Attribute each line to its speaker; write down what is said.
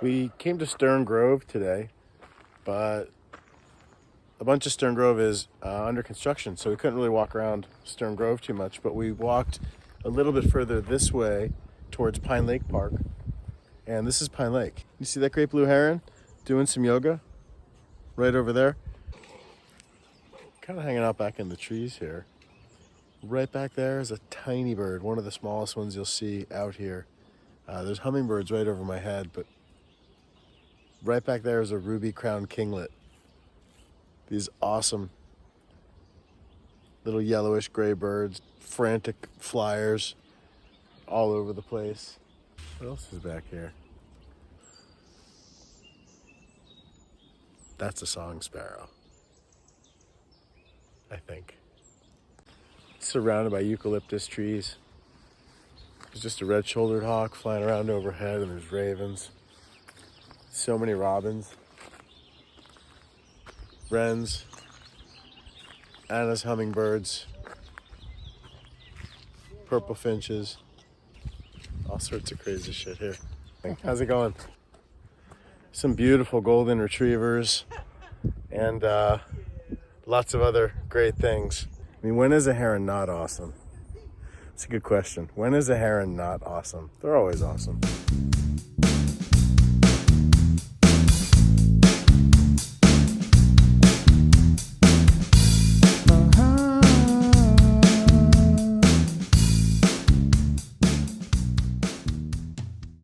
Speaker 1: We came to Stern Grove today, but a bunch of Stern Grove is under construction, so we couldn't really walk around Stern Grove too much, but we walked a little bit further this way towards Pine Lake Park, and this is Pine Lake. You see that great blue heron doing some yoga right over there? Kind of hanging out back in the trees here. Right back there is a tiny bird, one of the smallest ones you'll see out here. There's hummingbirds right over my head, but right back there is a Ruby-crowned Kinglet. These awesome little yellowish gray birds, frantic flyers all over the place. What else is back here? That's a song sparrow, I think. Surrounded by eucalyptus trees. There's just a red-shouldered hawk flying around overhead, and there's ravens. So many robins, wrens, Anna's hummingbirds, purple finches, all sorts of crazy shit here. How's it going? Some beautiful golden retrievers and lots of other great things. I mean, when is a heron not awesome? It's a good question. When is a heron not awesome? They're always awesome.